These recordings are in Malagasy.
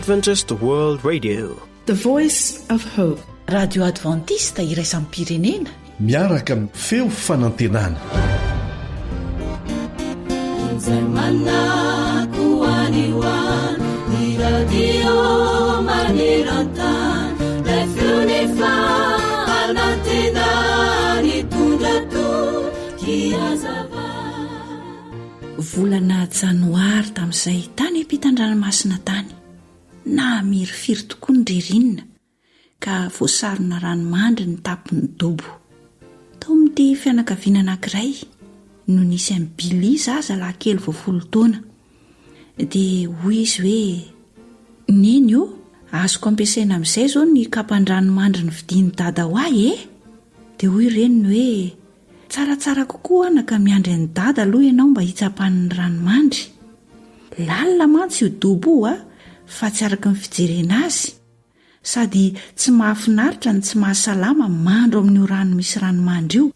Adventist World Radio, the voice of hope. Radio Adventista iraisam pirenena miaraka amin'ny feo fanantenana. volana janoary tamin'izay tany ampitan-dranomasina tany na mirifiry tokoa ny ririnina ka voasarona ranomandry ny tapon'ny dobo tao amin'ity fianakaviana anankiray no nisy amin'ny Bily zaza lahatelo 20 taona dia hoy izy hoe neny io azoko ampiasaina amin'izay zao ny kapan-dranomandry ny vidian'ny dada ho ahy dia hoy reniny hoe tsaratsara kokoa naka miandry ny dada aloha ianao mba hitsapan'ny ranomandry lalina mantsy io dobo io fa tsy araka ny fijerena azy sady tsy mahafinaritra ny tsy mahasalama mandro amin'io rano misy ranomandry io.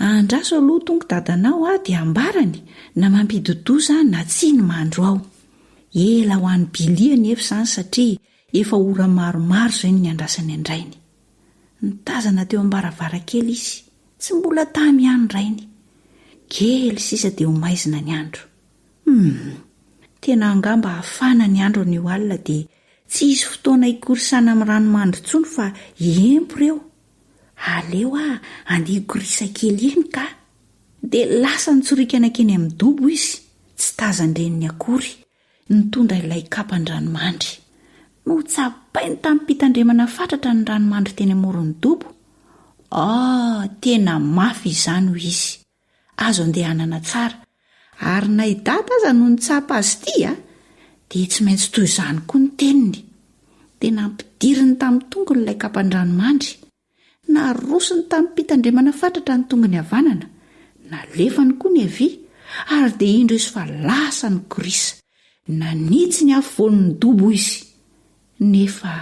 Andraso aloha tonga dadanao dia ambarany na mampidodoza na tsy ny mandro ao. Ela ho an'ny Bily nefa izany satria efa ora maromaro izay ny andrasany andrainy. Nitazana teo ambaravarakely izy, tsy mbola tamy ihany rainy. Kely sisa dia ho maizina ny andro. Tena angamba hafana ny andro ny alina dia tsy izy fotoana hikorisana amin'ny ranomandry intsony fa empo ireo. Aleo andikorisa kely iny ka dia lasa nitsorikana keny amin'ny dobo izy, tsy tazan-dreniny akory nitondra ilay kapan-dranomandry. No tsapainy tamin'ny mpitandremana fatratra ny ranomandry teny amoron'ny dobo. Tena mafy izany ho izy. Azo andehanana tsara. Ary na idata aza no nitsapa azy ity dia tsy maintsy toy izany koa ny teniny. Tena ampidiriny tamin'ny tongony ilay kapan-dranomandry. Narosony tamin'ny mpitandremana fatratra ny tongony havanana. Nalefany koa ny havia ary dia indro izy fa lasa ny korisa. Nanitsy ny afovoan'ny dobo izy. Nefa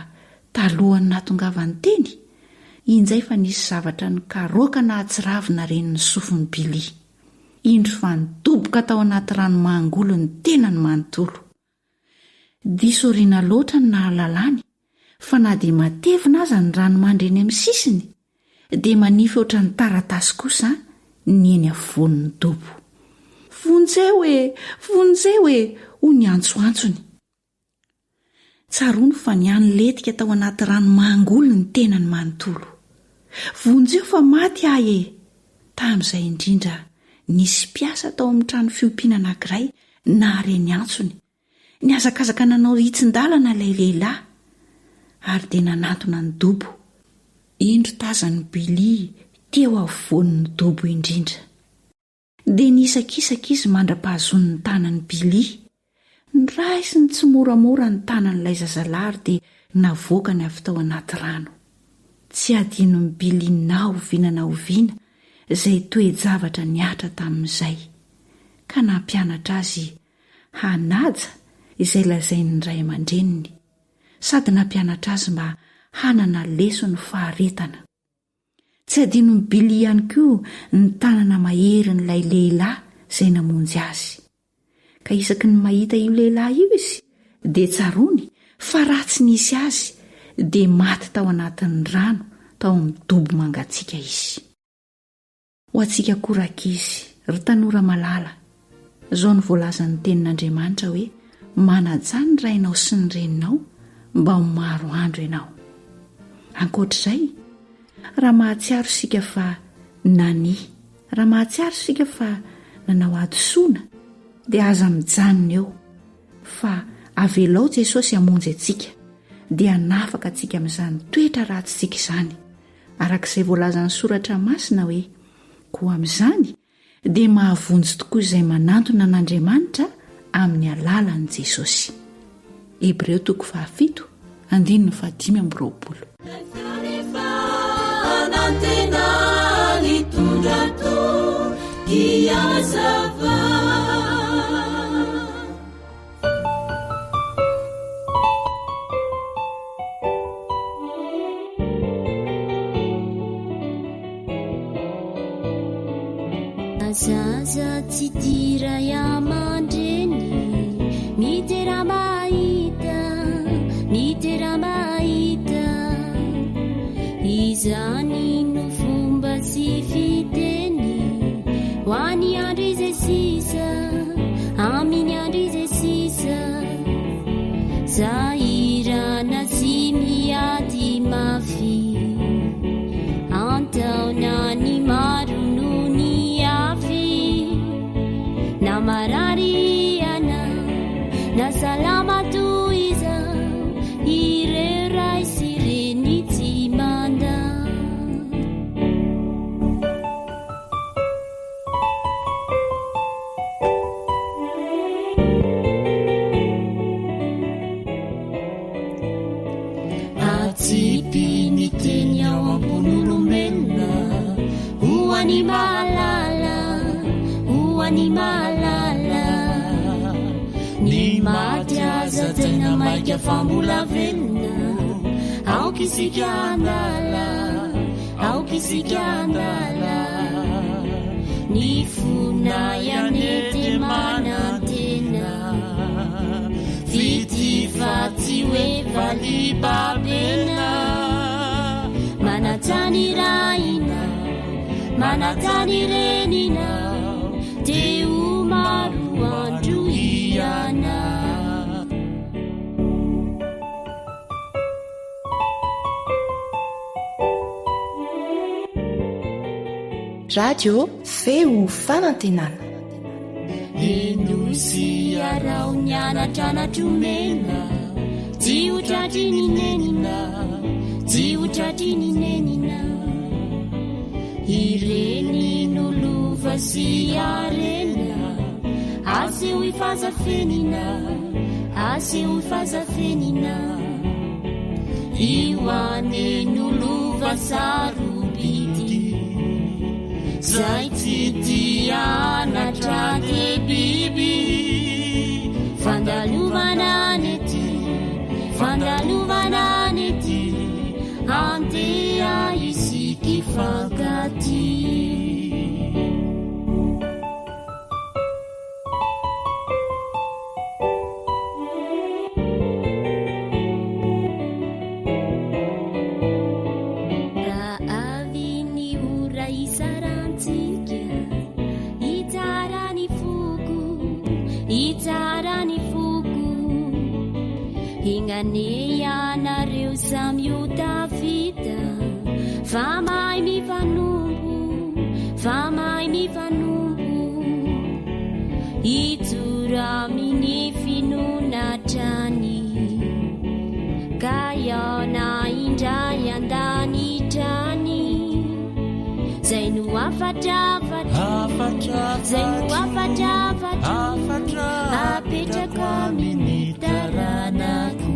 talohany natongavany teny, injay fa nisy zavatra ny karoaka na atsiravina reny ny sofin'ny Bily. Indro fa nidoboka tao anaty rano mangolo ny tena ny manontolo. Disoriana loatra ny nahalalany, fa na dia matevina aza ny ranomandry eny amin'ny sisiny, dia manify oatra ny taratasy kosa ny eny afovoan'ny dobo. Vonjeo ho ny antsoantsony. Tsaroany fa ny anyletika tao anaty rano mangolo ny tena ny manontolo. Vonjeo fa maty ahy tamin'izay indrindra nisy mpiasa tao amin'ny trano fiompiana anankiray nahare ny antsony. Niazakazaka nanao hitsin-dalana ilay lehilahy ary dia nanatona ny dobo. Indro tazan'ny Bily teo afovoan'ny dobo indrindra. Dia nisakisaka izy mandra-pahazon'ny tanan'ny Bily. Niraisiny tsy moramora ny tanan'ilay zazalahy dia navoaka ny avy tao anaty rano. Tsy adinon'ny Bily na oviana izay toe-javatra niatra tamin'izay, ka nampianatra azy hanaja izay lazainy ray aman-dreniny, sady nampianatra azy mba hanana leso ny faharetana. Tsy adinon'ny Bily ihany koa ny tanana mahery n'ilay lehilahy izay namonjy azy. Ka isaky ny mahita io lehilahy io izy dia tsarony fa ratsy nisy azy dia maty tao anatin'ny rano tao amin'ny dobo mangatsiaka izy. Ho antsika korakizy, ry tanora malala, izao ny voalazan'ny tenin'Andriamanitra hoe manaja ny rainao sy ny reninao mba ho maro andro ianao. Ankoatr'izay, raha mahatsiaro sika fa raha mahatsiaro sika fa nanao adosoana dia aza mijanona eo fa avelao Jesosy hamonjy antsika dia hanafaka antsika amin'izany toetra ratsintsika izany, arak'izay voalazan'ny soratra masina hoe koa amin'izany dia mahavonjy tokoa izay manantona an'Andriamanitra amin'ny alalan'i Jesosy. Hebreo 7:15-18. Zaza tsy diray aman-dreny mitera mahita izany no fomba sy fiteny ho any andro izay sisa amin'ny andro izay sisa zahirana sy miady mafy antaona ny maro no ny afy na marariana na salama toiza ireo ray sy reny tsy manda atsipy ny teny ao ambon'olombelona ho any mahalala ho any mahalala ny maty azajaina maika fa mbola velona aokisika andala aokisika andala ny fona ianety manantena vity faty hoe valibabena manatany raina manatany renina teo maro andro iana radio feo fanantenana enosy arao nianatranatromena tsy hotratry nenina tsy hotratry ny nenina ireny nolova sy arena aseho ifazafenina aseho ifazafenina io ane nolova sarobity zay tsy tianatra de biby fandalovana nety fandalovana nety andeha isiky fankaty ianareo samyota vita fa mai mifanombo itorami finonatrany ka iana indray andanitrany zay no afatravatra zay no afatravatra apetraka amin'ny taranako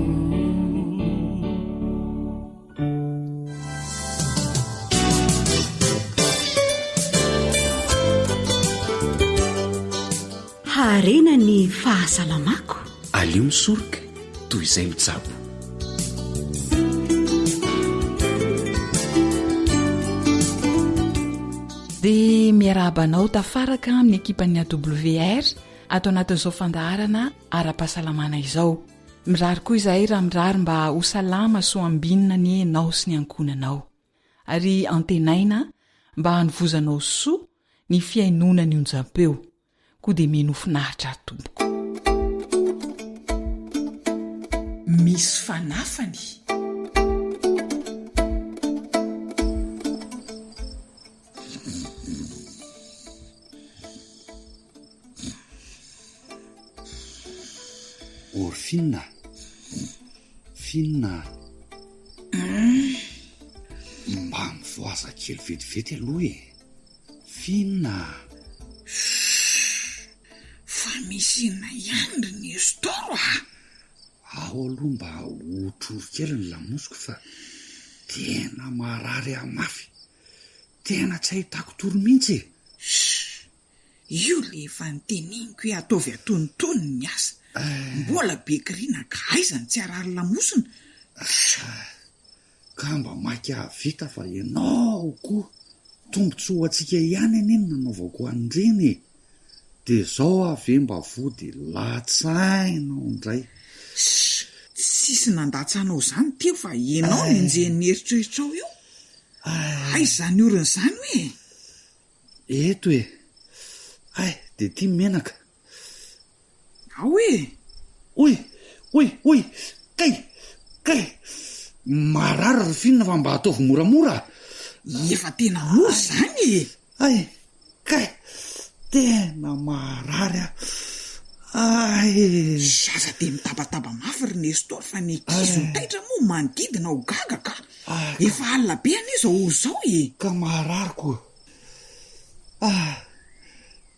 harena ny fahasalamako alio misoroka toy izay mitsabo dia miarabanao tafaraka amin'ny ekipan'ny AWR atao anatin'izao fandaharana ara-pahasalamana izao mirary koa izahay raha mirary mba ho salama so ambinina ny enao sy ny ankonanao ary antenaina mba hanivozanao soa ny fiainona ny onjam-peo koa dia menofinahitra tompoko misy fanafany ory finna mba mivoaza kely vetivety aloha finna fa misy na ihany ny storo ao aloha mba hotrory kely ny lamosiko fa tena marary amafy tena tsy ahitako toro mihitsy io le efa nyteneniko hoe ataovy atonotony ny asa mbola bekirina ka aizany tsy arary lamosina ka mba maika vita fa ianao koa tombontso atsika ihany aneny nanaovako an'ireny dia zao ave mba vody latsainao indray sisy nandatsanao zany teo fa ianao ny enjehan'ny eritreritrao io ay zany oriny zany hoe eto e ay de tia menaka ao oy kay marary ry finina fa mba ataovy moramora efa tena mora zany ay kay tena marary ay zaza de mitabataba mafy ry Nestor fa ny kizo taitra moa manodidina ho gaga ka efa alina be any izao oro zao ka marariko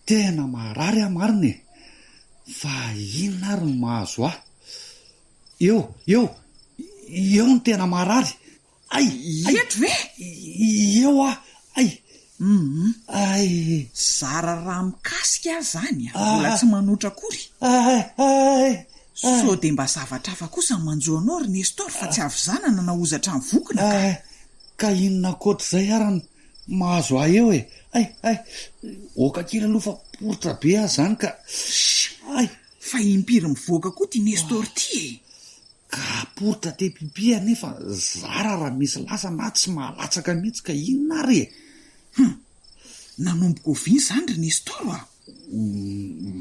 tena marary mariny fa inona ary ny mahazo eo ny tena marary ay eto ve eo ay zara raha mikasika zany mbola tsy manotra akory so de mba zavatra hafa kosa manjoanao ry Nestor fa tsy avy zanana na ozatra ny vokona ka inona koatr'izay arany mahazo eo ay oka kely aloha fa poritra be zany ka fa impiry mivoaka koa ty Nestor ty ka poritra te pipia nefa zara raha misy lasa na tsy mahalatsaka mihitsy ka inona ary nanomboko viny zany ry Nestor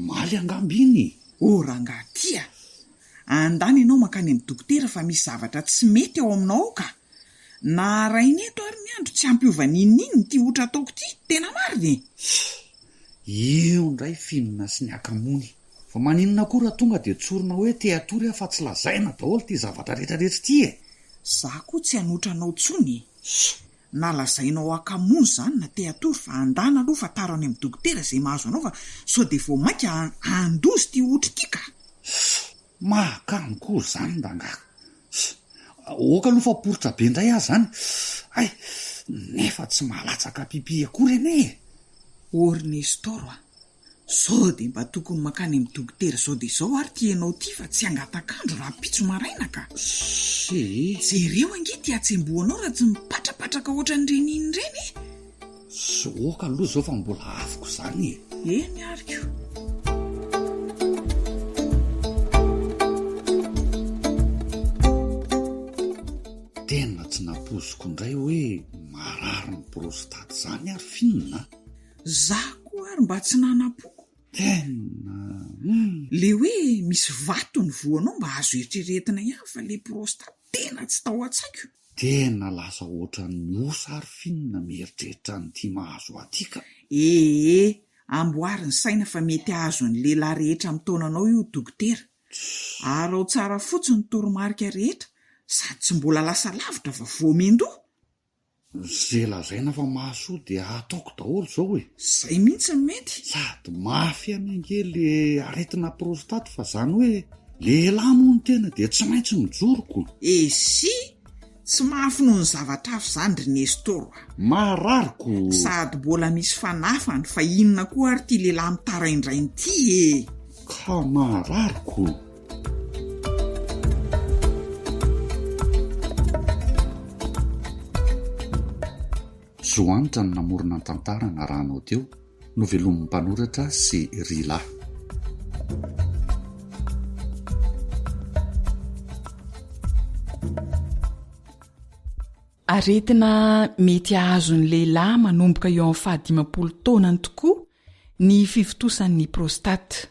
maly angambiny rangaha tia andany ianao makany amin'ny dokotera fa misy zavatra tsy mety ao aminao ka na rainy eto ary ny andro tsy ampiovanininy ty otra ataoko ty tena mariny io ndray finina sy ny akamony fa maninona koa raha tonga de tsorina hoe te atory fa tsy lazaina daholo ty zavatra rehetrarehetra ty za koa tsy hanotranao tsony na lazainao akamony zany na te atory fa andana aloha fa taro any amin'ny dokotera zay mahazo anao fa so de vo mainka andozy ty otra ty ka mahakamo koa zany ndanga oka aloha fa poritra be ndray zany ay nefa tsy mahalatsaka pipi akory ene ory Nestor so de mba tokony makany amin'ny dokotera zao de zao ary tianao ty fa tsy angatakandro raha pitso maraina ka jereo angety atsemboanao raha tsy mipatrapatraka ohatran'ireny iny reny so oka aloha zao fa mbola afoko zany eny ariko tena tsy napoziko indray hoe marary ny prostate zany ary finina za koa ary mba tsy nanapoko tena le hoe misy vato ny voanao mba azo eritreretina ihany fa le prostate tena tsy tao an-tsaiko tena lasa ohatra ny osa ary finina mieritreritra ny tia mahazo atika amboary ny saina fa mety ahazo ny lehilahy rehetra amin'ny taonanao io dokotera ary ao tsara fotsiny toromarika rehetra sady tsy mbola lasa lavitra fa voamendo zay lazaina fa mahasoa de ataoko daholo zao zay mihitsy ny mety sady mafy amingely aretina prostate fa zany hoe lehilahy moa ny tena de tsy maintsy mijoroko tsy mafy noho ny zavatra afy zany ry Nestor marariko sady mbola misy fanafany fa inona koa ary ty lehilahy mitaraindrainy ty ka marariko zoanitra ny namorona ny tantara na rahanao teo no velomin'ny mpanoratra sy Rila. Aretina mety ahazo ny lehilahy manomboka eo amin'ny 15 taonany tokoa ny fifotosan'ny prostate.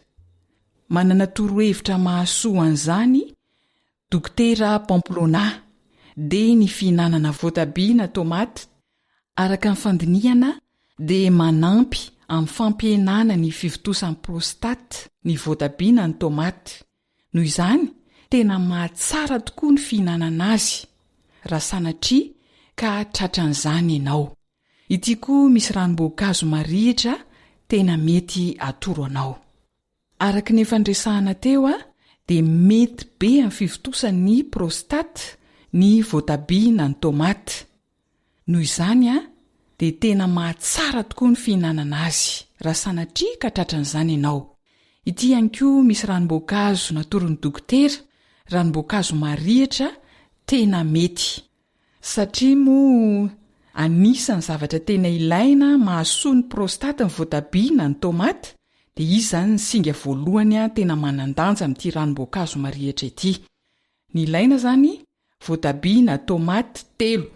Manana torohevitra mahasoa an'izany dokotera Pamplona dia ny fihinanana voatabia na tomaty araka ny fandinihana dia manampy amin'ny fampihenana ny fifotosan'ny prostate ny voatabia na ny tomaty. Noho izany tena mahatsara tokoa ny fihinanana azy raha sanatria ka tratran'izany ianao. Ity koa misy ranom-boankazo marihitra tena mety atoro anao. Araka ny fandresahana teo dia mety be amin'ny fifotosan'ny prostate ny voatabia na ny tomaty. Noho izany dia tena mahatsara tokoa ny fihinanana azy raha sanatria ka tratran'izany ianao. Ity ihany koa misy ranom-boankazo natoron'ny dokotera, ranom-boankazo marihitra tena mety. Satria moa anisan'ny zavatra tena ilaina mahasoa ny prostate ny voatabia na ny tomaty dia izy zany ny singa voalohany tena manan-danja amin'ity ranom-boankazo marihitra ity. Ny ilaina zany voatabia na tomaty 3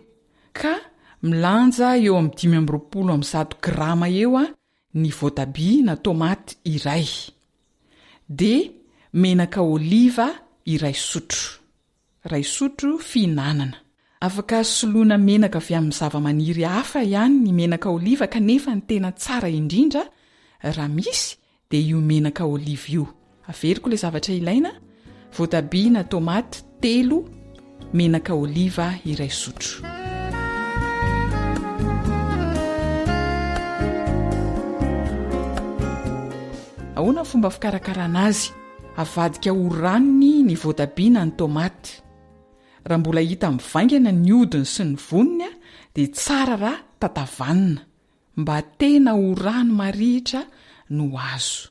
ka milanja eo amin'ny 520 grama eo a ny voatabia na tomaty iray, de menaka oliva iray sotro fihinanana. Afaka soloina menaka avy amin'ny zava-maniry hafa ihany ny menaka oliva, kanefa ny tena tsara indrindra raha misy de io menaka oliva io. Averiko le zavatra ilaina: voatabia na tomaty 3, menaka oliva iray sotro. Ahoana fomba fikarakarana azy? Avadika ho ranony ny voatabia na ny tomaty. Raha mbola hita mivaingana ny odiny sy ny voniny dia tsara raha tatavanina mba tena ho rano marihitra no azo.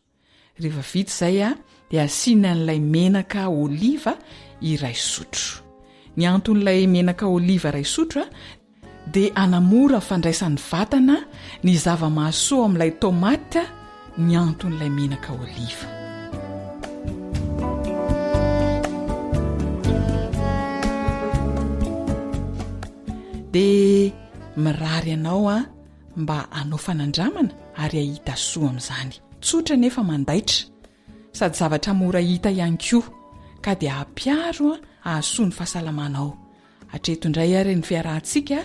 Rehefa vita izay dia asiana n'ilay menaka oliva iray sotro. Ny anton'ilay menaka oliva iray sotro dia anamora fandraisan'ny vatana ny zava-mahasoa amin'ilay tomaty, ny anton'ilay menaka oliva. Dia mirary ianao mba hanao fanandramana ary ahita soa amin'izany. Tsotra nefa mandaitra, sady zavatra mora hita ihany koa, ka dia hampiaro hahasoa ny fahasalamanao. Hatreto indray ary ny fiarahantsika,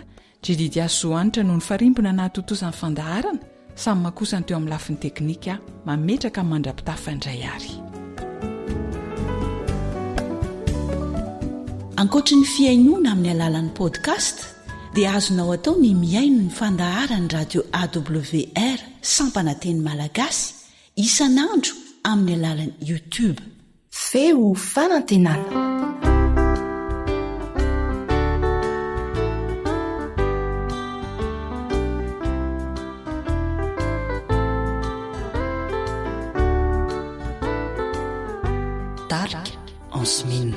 Dididia Soanitra no ny farimbona nahatotosany fandaharana, samy makosany teo amin'ny lafiny teknika, mametraka mandrapitafa indray ary. Ankoatra ny fiainoana amin'ny alalan'ny podcast, dia azonao atao ny miaino ny fandaharany radio AWR Sampananteny Malagasy isanandro amin'ny alalan'ny YouTube. Feo fanantenana. Dark en semaine.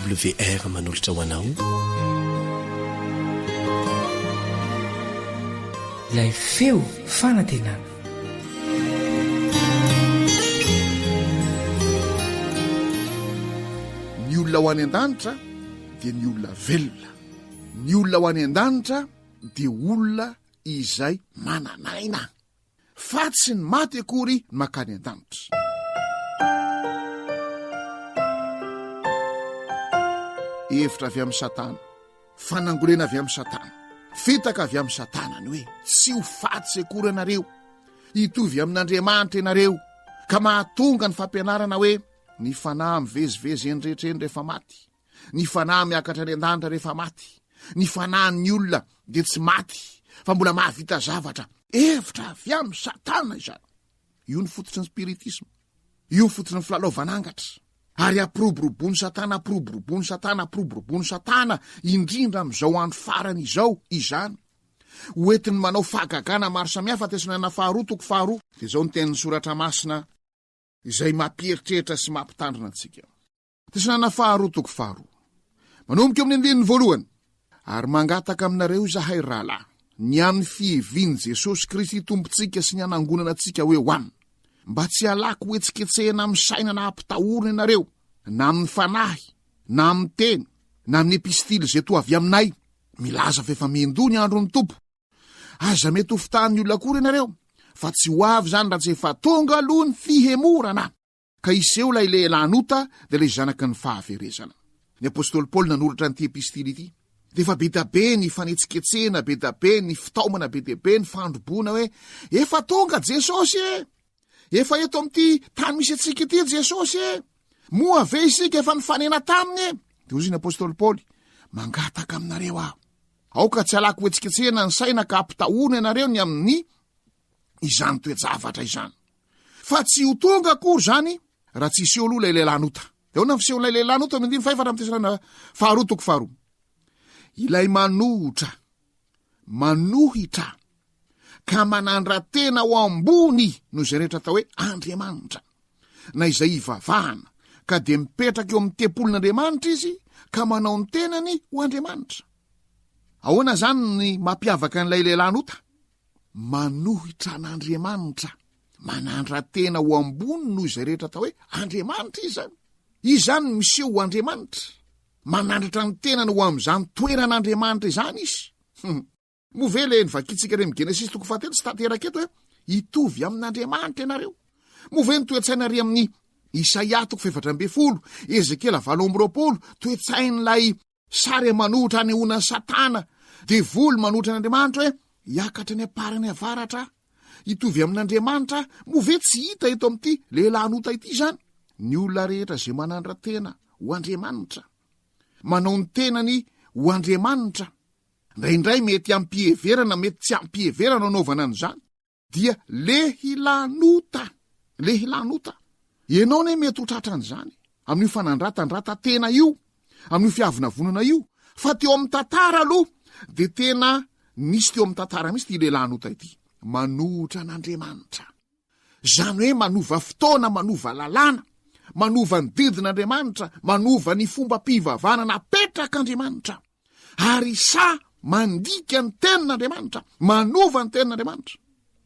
awr manolotra ho anao ilay feo fanantenana. Ny olona ho any an-danitra dia ny olona velona. Ny olona ho any an-danitra dia olona izay mananaina. Fatsy ny maty akory makany an-danitra. Hevitra avy amin'ny Satana, fanangolena avy amin'ny Satana, fitaka avy amin'ny Satana ny hoe tsy ho fatsy akory ianareo, hitovy amin'Andriamanitra ianareo, ka mahatonga ny fampianarana hoe ny fanahy mivezivezy eny rehetra eny rehefa maty, ny fanahy miakatra any an-danitra rehefa maty, ny fanahy ny olona dia tsy maty fa mbola mahavita zavatra. Hevitra avy amin'ny Satana izany. Io ny fototry ny spiritisme, io ny fototry ny filalaovanangatra. Ary aproborobony Satana, aproborobony Satana, aproborobony Satana, indrindra amin'izao andro farany izao izany. Hoentiny manao fahagagana maro samihafa. Tesonana 2:2 dia izao ny tenin'ny soratra masina izay mampieritreritra sy mampitandrina antsika. Tesonana 2:2 manomboka amin'ny 1 ary mangataka aminareo izahay rahalahy, ny amin'ny fiheviany Jesosy Kristy tompontsika sy ny anangonana antsika hoe ho aminy, mba tsy halako hoetsiketsehana amin'ny saina na hampitahorina ianareo, na amin'ny fanahy, na amin'ny teny, na amin'ny epistily izay toa avy aminay, milaza fa efa mendony andron'ny tompo. Aza mety ho fitahan'ny olona akory ianareo, fa tsy ho avy zany raha tsy efa tonga aloha ny fihemorana, ka iseho ilay lehilahnota dia ilay zanaky ny fahaverezana. Ny apôstôly Paoly nanoratra n'ity epistily ity. Dia efa be dabe ny fanetsiketsehana, be dabe ny fitaomana, be dabe ny fandroboana hoe efa tonga Jesosy e! Efa eto amin'ity tany misy antsika ity Jesosy e! Moa ve isika efa nifanena taminy e! Dia hozy ny apôstôly Paoly, mangataka aminareo aho, aoka tsy halako hoetsiketsehana ny saina ka hampitahorina ianareo ny amin'ny izany toe-javatra izany. Fa tsy ho tonga akory zany raha tsy iseho aloha ilay lehilahnota. Dia hoana ny fisehon'ilay lehilahnota amin'ny 5 amin'ny Tesonana 2:2. Ilay manohitra, manohitra, ka manandra-tena ho ambony no izay rehetra atao hoe Andriamanitra, na izay ivavahana ka dia mipetraka eo amin'ny tempolin'Andriamanitra izy ka manao ny tenany ho Andriamanitra. Ahoana zany ny mampiavaka n'ilay lehilahnota? Manohitra an'Andriamanitra, manandra-tena ho ambony no izay rehetra atao hoe Andriamanitra izy zany. Izy zany miseho ho Andriamanitra, manandratra ny tenany ho amin'izany toeran'Andriamanitra izany izy. Movele nivakitsika reny Genesis 3 tsy tanteraka eto hoe hitovy amin'Andriamanitra ianareo. Move ny toe-tsainary amin'ny Isaia 4:20, Ezekela 7:20, toe-tsain'ilay sary manohitra anehoana Satana, dia voly manohitra an'Andriamanitra hoe hiakatra ny aparany avaratra, hitovy amin'Andriamanitra. Move tsy hita eto amin'ity lehilahnota ity zany ny olona rehetra izay manandra-tena ho Andriamanitra, manao ny tenany ho Andriamanitra. Indraindray mety ampiheverana, mety tsy ampiheverana anaovana an'izany, dia lehilahnota. Ianao ne mety ho tratra an'izany amin'io fanandratandratantena io, amin'io fiavonavonana io, fa teo amin'ny tantara aloha dia tena nisy teo amin'ny tantara misy ty lehilahnota ity, manohitra an'Andriamanitra. Zany hoe manova fotoana, manova lalàna, manova ny didin'Andriamanitra, manova ny fomba mpivavana napetraka Andriamanitra, ary mandika ny tenin'Andriamanitra, manova ny tenin'Andriamanitra,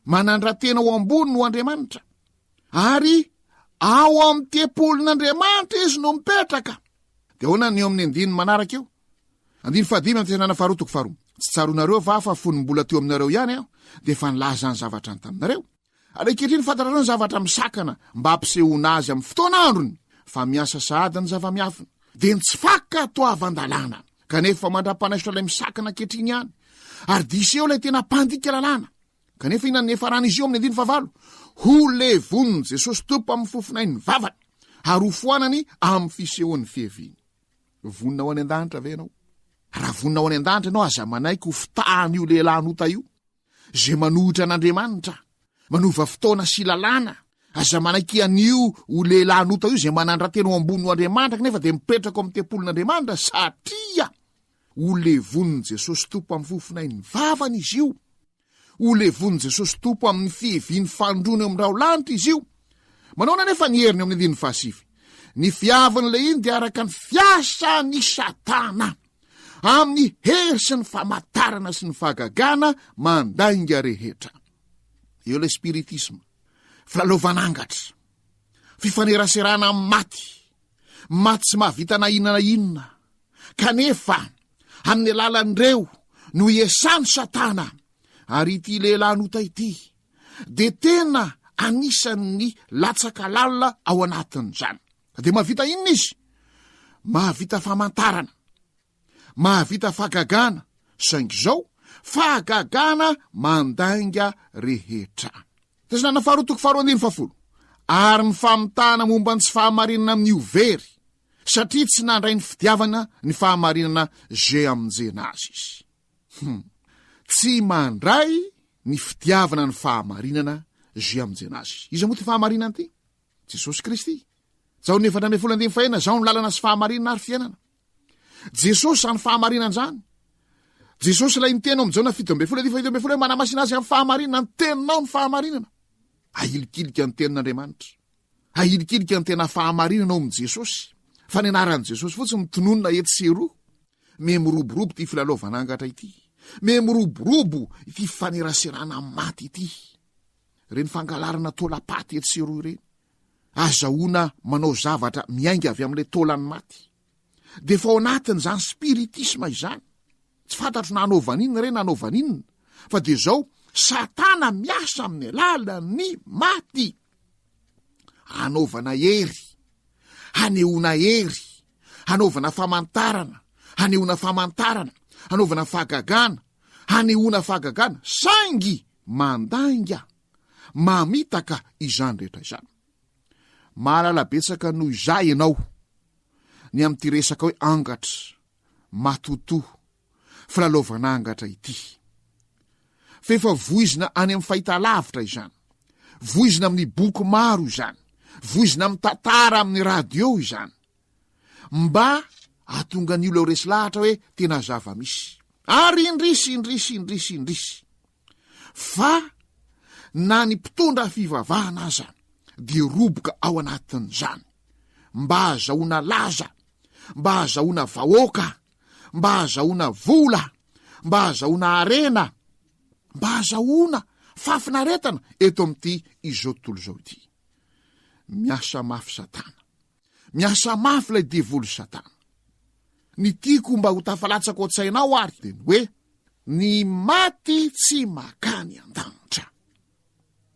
manandra-tena ho ambony no Andriamanitra, ary ao amin'ny tempolin'Andriamanitra izy no mipetraka. Dia hoana ny eo amin'ny 9 manaraka eo, 5 amin'ny Tesonana 2:2, tsy tsaronareo fa fonombola teo aminareo ihany aho dia efa nilaza ny zavatra ny taminareo. Ankehitriny fantarareo ny zavatra misakana mba hampisehoana azy amin'ny fotoana androny, fa miasa sahady ny zava-miafina, dia tsy faka toavan-dalàna, kanefa mandra-panaisitra ilay misakana ankehitriny ihany, ary diseho ilay tena mpandika lalàna. Kanefa inany nefa rany izy io amin'ny 5, ho levon'ny Jesosy tompo amin'ny fofonay ny vavany, ary ho foanany amin'ny fisehoan'ny fiheviany. Vonina ho any an-danitra ve ianao? Raha vonina ho any an-danitra ianao, aza manaiky ho fitahany io lehilahnota io, zay manohitra an'Andriamanitra, manova fotoana sy lalàna. Aza manaiky an'io ho lehilahnota io zay manandra-tena ho ambony ho Andriamanitra, kanefa dia mipetraka ao amin'ny tempolin'Andriamanitra, satria ho levon'ny Jesosy tompo amin'ny fofonay ny vavany izy io, ho levon'ny Jesosy tompo amin'ny fiheviany fandrona eo amin'ny raolanitra izy io. Manao nefa ny heriny eo amin'ny 5, ny fiavin'ilay iny dia araka ny fiasa ny Satana amin'ny hery sy ny famantarana sy ny fahagagana mandainga rehetra. Eo ilay spiritisma, filalovanangatra, fifaneraserana amin'ny maty tsy mahavita na inona na inona, kanefa amin'ny alalan'ireo no iesany Satana. Ary ity lehilahy nota ity de tena anisan'ny latsaka lalina ao anatin'izany. De mahavita inona izy? Mahavita famantarana, mahavita fahagagana, saingy zao fahagagana mandainga rehetra. Tesinana faharotoko faharoandiny fafolo. Ary ny famitana momba ny tsy fahamarinana amin'ny overy, satria tsy nandray ny fidiavana ny fahamarinana zay amonjena azy izy. Tsy mandray ny fidiavana ny fahamarinana zay amonjena azy. Iza moa ty fahamarinana ty? Jesosy Kristy. Zao ny 7:15 zao ny lalana sy fahamarinana ary fiainana. Jesosy any fahamarinana zany. Jesosy lay nitenao amin'ny Jaona 7:12 manamasina azy amin'ny fahamarinana, ny teninao ny fahamarinana. Ahilikilika ny tenin'Andriamanitra. Ahilikilika ny tena fahamarinana ao amin'ny Jesosy. Fa ny anaran'i Jesosy fotsiny mitononona etsy sy eroa. Me miroborobo ty filalovanangatra ity. Me miroborobo ity faneraserana maty ity. Reny fangalarana tolapaty etsy sy eroa ireny. Azahoana manao zavatra miainga avy amin'ilay tolany maty. De fa ao anatin' zany spiritisma izany. Tsy fantatro na anaovan'inona reny na anaovan'inona. Fa de zao Satana miasa amin'ny alalan'ny maty. Anaovana hery, hanehoana hery, hanaovana famantarana, hanehoana famantarana, hanaovana fahagagana, hanehoana fahagagana, saingy mandainga, mamitaka izany rehetra izany. Mahalala betsaka noho izay ianao ny am'ty resaka hoe angatra, matoto, filalovanangatra ity. Fefa voizina any amin'ny fahitalavitra izany, voizina amin'ny boky maro izany, voizina amin'ny tantara amin'ny radio izany, mba atonga ny olo resy lahatra hoe tena zava-misy. Ary indrisy. Fa na ny mpitondra fivavahana aza de roboka ao anatin'izany, mba azahoana laza, mba azahoana vahoaka, mba azahoana vola, mba azahoana arena, mba azahoana fafinaretana eto amin'ity izao tontolo zao ity. Miasa mafy Satana, miasa mafy lay devoly Satana. Ny tiako mba ho tafalatsaka oatsainao ary de hoe ny maty tsy makany an-danitra.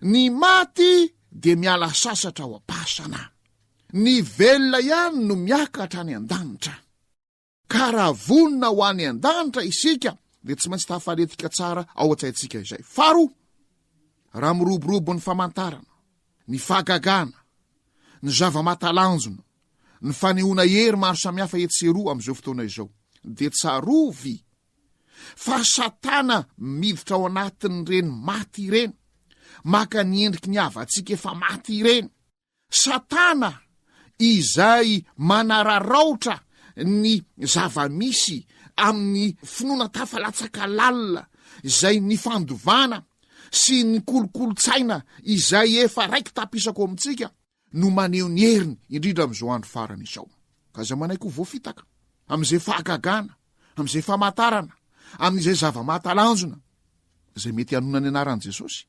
Ny maty de miala sasatra ao am-pasana. Ny velona ihany no miakatra any an-danitra. Ka raha vonina ho any an-danitra isika de tsy maintsy tafaletika tsara ao an-tsaintsika izay. Faharoa, raha miroborobo ny famantarana, ny fahagagana, ny zava-matalanjona, ny fanehoana hery maro samihafa etseroa am'izao fotoana izao, de tsarovy fa Satana miditra ao anatin'ireny maty ireny, maka ny endriky ny avantsika efa maty ireny. Satana izay manararaotra ny zava-misy amin'ny finoana tafalatsaka lalina, izay ny fandovana sy ny kolokolo-tsaina izay efa raiky tapisako amintsika, no maneho ny heriny indrindra am'izao andro farany izao. Ka za manaiky ho voafitaka am'izay fahagagana, am'izay famantarana, amin'izay zava-matalanjona zay mety hanona ny anaran'i Jesosy.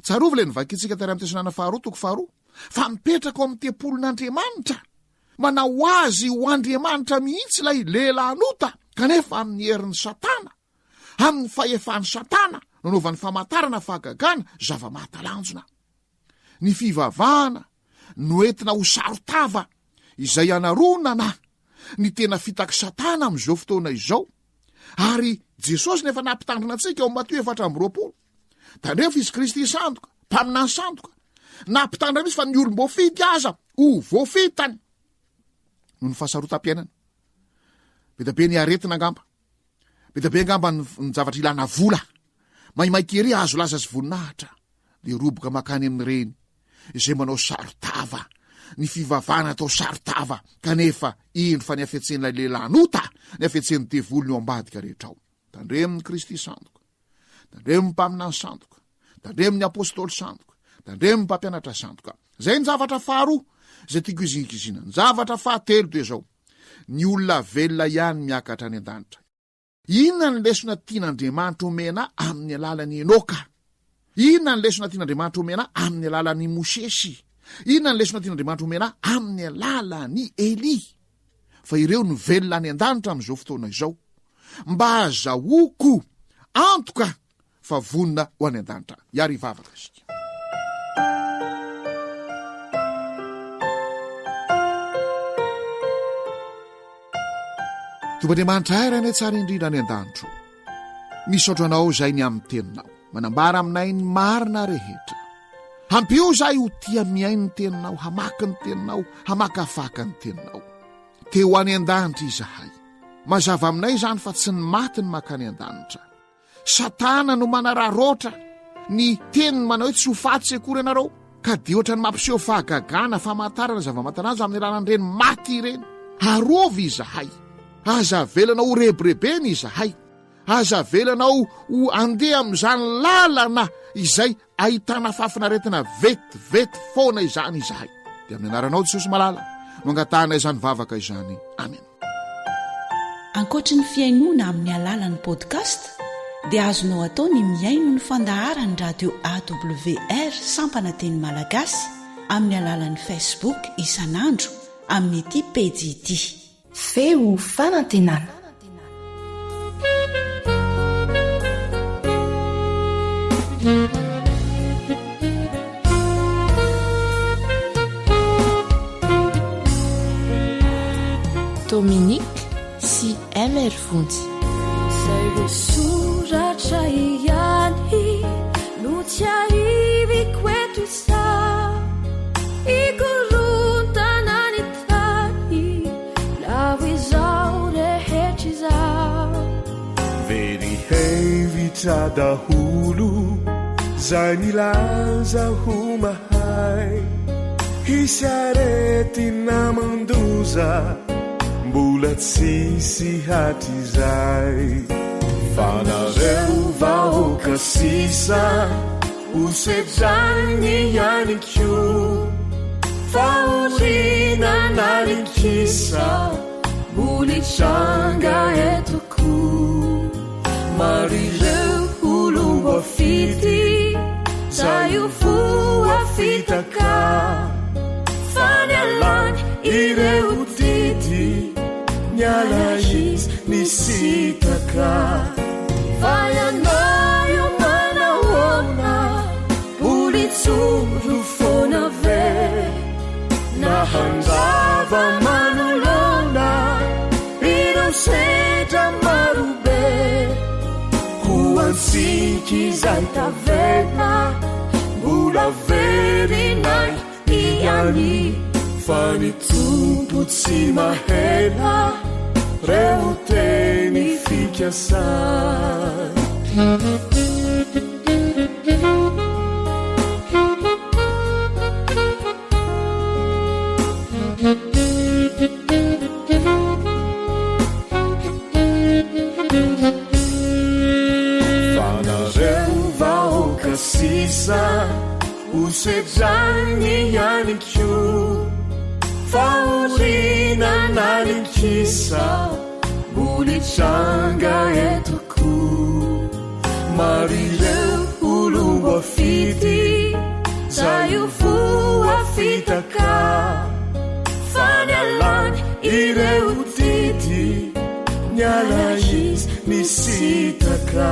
Tsarovy le nivakitsika tary amin'ny Tesanana 2:2 fa mipetraka ao amin'ny tempolon'Andriamanitra, manao azy ho Andriamanitra mihitsy lay lehilahnota, kanefa amin'ny herin'ny Satana, amin'ny fahefan'ny Satana, nanaovan'ny famantarana, fahagagana, zava-matalanjona. Ny fivavahana no entina ho sarotava izay anaronana ny tena fitaky Satana am'izao fotoana izao. Ary Jesosy nefa nampitandrina antsika ao Matteo 4:20. Tandremo Izy Kristy sandoka, mpaminany sandoka, nampitandrina misy fa ny olom-boafity aza ho voafitany. No ny fahasarotam-piainana. Betabe ny aretina angamba. Betabe angamba ny zavatra ilana vola. Maimaiky azo laza sy voninahitra. De roboka makany amin'ireny izay manao sarotava, ny fivavahana atao sarotava, kanefa ino fa ny afetsen'ilay lehilahnota, ny afetsen'ny devoly ny ao ambadika rehetra ao. Tandremin'ny Kristy sandoka, tandremin'ny mpaminany sandoka, tandremin'ny apôstôly sandoka, tandremin'ny mpampianatra sandoka. Zay ny zavatra faharoa zay tiako izinkizinany zavatra fahatelo toy izao ny olona velona ihany miakatra any an-danitra. Inona ny lesona tian'Andriamanitra omena amin'ny alalan'ny Enoka? Inona ny lesona tian'Andriamanitra omena amin'ny alalan'ny Mosesy? Inona ny lesona tian'Andriamanitra omena amin'ny alalan'ny Eli? Fa ireo ny velona any an-danitra amin'izao fotoana izao mba azahoako antoka fa vonina ho any an-danitra. Iary ivavaka isika. Tompoandriamanitra ay raha ny tsara indrindra any an-danitro, misaotra anao izay ny amin'ny teninao, manambara aminay ny marina rehetra. Hampio izahay ho tia miainy ny teninao, hamaky ny teninao, hamakafaka ny teninao. Teo any an-danitra izahay. Mazava aminay izany fa tsy ny maty ny makany an-danitra. Satana no manararoatra ny teniny manao hoe tsy ho faty akory ianareo, ka dia ohatra ny mampiseho fahagagana famantarana zava-matan'azy amin'ny alalan'ireny maty ireny. Arovy izahay. Aza velanao ho rebirebeny izahay. Aza velanao ho andeha amin'izany lalana izay ahitana fafinaretina vetivety foana izany izahay. Dia amin'ny anaranao Jesosy malala no angatahana izany vavaka izany. Amen. Ankoatra ny fiainoana amin'ny alalan'ny podcast dia azonao atao ny miaino ny fandaharany radio AWR sampana teny malagasy amin'ny alalan'ny Facebook isanandro amin'ny ity pejy ity. Feo fanantenana. Dominique sy MR Fontsy. Zay voasoratra ihany no tsy ariviko eto izaho, ikorontana ny tany lavo izaho rehetra izaho. Very hevitra daholo zay milaza ho mahay, hisy aretina mandoza mbola tsisy hatrizay. Fa nareo vahoaka sisa ho sedrany ihany koa, fa orina nalikisa mbola hitranga etoko. Marireo olo afity zay ho voafitaka, fa nialany ireo dity niala izy nisitaka. Fa ianao manahoana olitsoro foana ve, nahandava manolona ireo sedra marobe. Ho antsika izay tavela mbola verinay ihany, fa ny tompo tsy mahela reo teny fikasana. Fanareo vahoaka sisa ho sedrany ihany koa, fa orina nalikisa mbola hitranga etoko. Marireo olo afity zay ho voafitaka, fa nialany ireo dity niala izy nisitaka.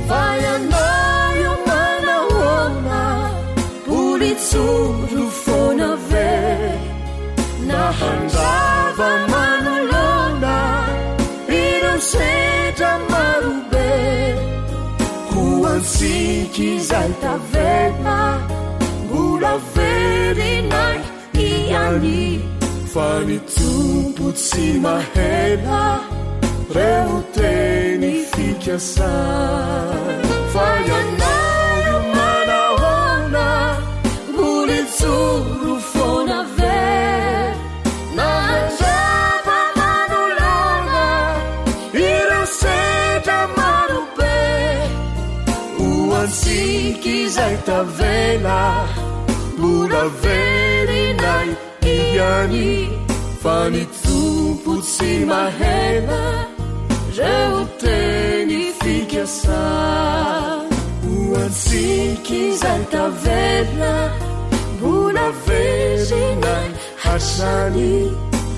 Fa ianao manahoana olitsoro foana ve, nahandava manolona ireo sedra marobe. Ho antsika izay tavela mbola verinay ihany, fa ny tompo tsy mahela reo teny fikasana. Fa ianao manahoana olitsoro foana ve, nahandava manolona ireo sedra marobe. Ho antsika izay tavela mbola verinay ihany fa ny tompo tsy mahela reo teny fikasa hoantsiky zay tavela mbola verina hasany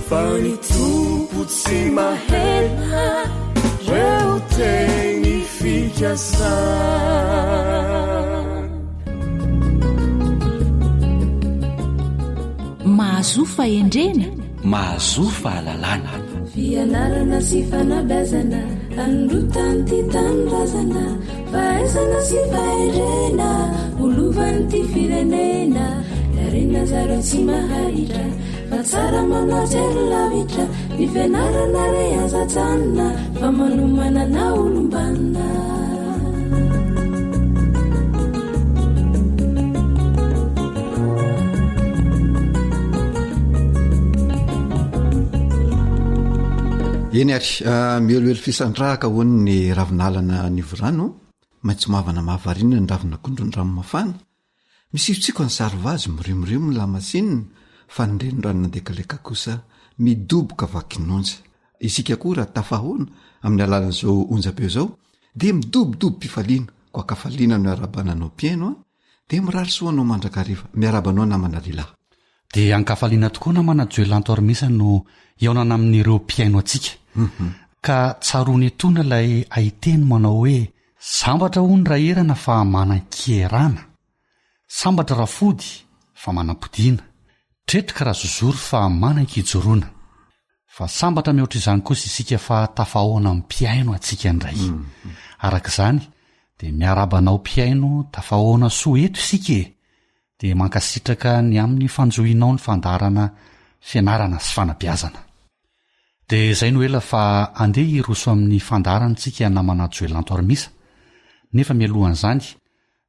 fa ny tompo tsy mahela reo teny fikasa mahazo fahendrena mahazo fahalalana fianarana sy fanabazana androtany ty tanorazana fahaizana sy fahendrena olovany ty firenena darena zaro tsy mahahitra fa tsara manajery lavitra ny fianarana re azatsanina fa manomanana olombanina eny ary mihelohelo fisandrahaka hoany ny ravinalana ny vorano maintsy mavana mahavarina ny ravina akondrony ranomafana misivitsiko ny sarovazy mirimorimo ny lamasinina fa nyrenoranona dekaleka kosa midoboka vakinonja isika koa raha tafahoana amin'ny alalan'izao onjabeo zao dia midobodobo mpifaliana ko akafaliana no arabananao piaino a dia mirarisoanao mandrakariva miarabanao namana lilahy dia ankafaliana tokoa namana joelanto armisa no iaonana amin'ireo mpiaino atsika ka tsarony etona ilay aiteny manao hoe sambatra ho ny raherana fa manan-kerana sambatra rafody fa manam-podiana tretrika raha zozory fa manan-kijoroana fa sambatra mihoatra izany kosa isika fa tafahoana amin'ny mpiaino atsika indray arak'izany dia miarabanao mpiaino tafahoana soa eto isika dia mankasitraka ny amin'ny fanjohinao ny fandarana fianarana sy fanabiazana dia izay no ela fa andeha hiroso amin'ny fandarantsika namana joelanto armisa nefa mialohan'izany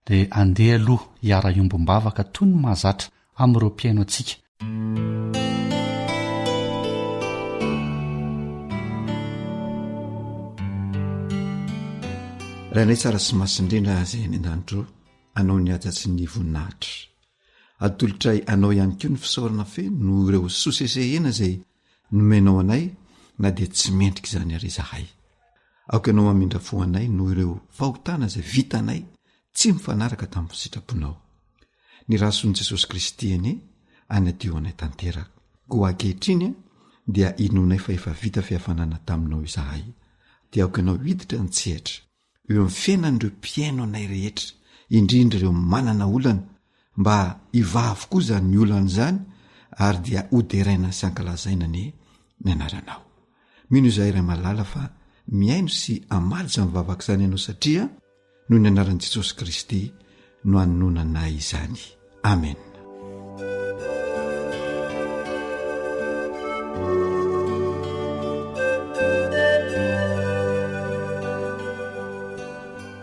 dia andeha aloha hiara-iombom-bavaka toy ny mahazatra amin'ireo mpiaino atsika raha nay tsara sy masindrena zay ny an-danitro anao ny ajatsy ny voninahitra atolotray anao ihany koa ny fisaorana fe no ireo sosesehena zay nomenao anay na dia tsy mendrika izany ary zahay aoka ianao mamindra fo anay no ireo fahotana izay vitanay tsy mifanaraka tamin'ny sitraponao ny rason'i jesosy kristy eny anadio anay tanteraka ko ankehitriny dia inonay fa efa vita fihafanana taminao izahay dia aoka ianao hiditra ny tsehatra eo amin'ny fiainan'ireo mpiaino anay rehetra indrindra ireo manana olana mba hivavy koa zany ny olana izany ary dia hoderaina sy ankalazaina ny anaranao mino izahay iray malala fa miaino sy amaly izany mivavaka izany ianao satria noho ny anaran'i jesosy kristy no anonanay izany amen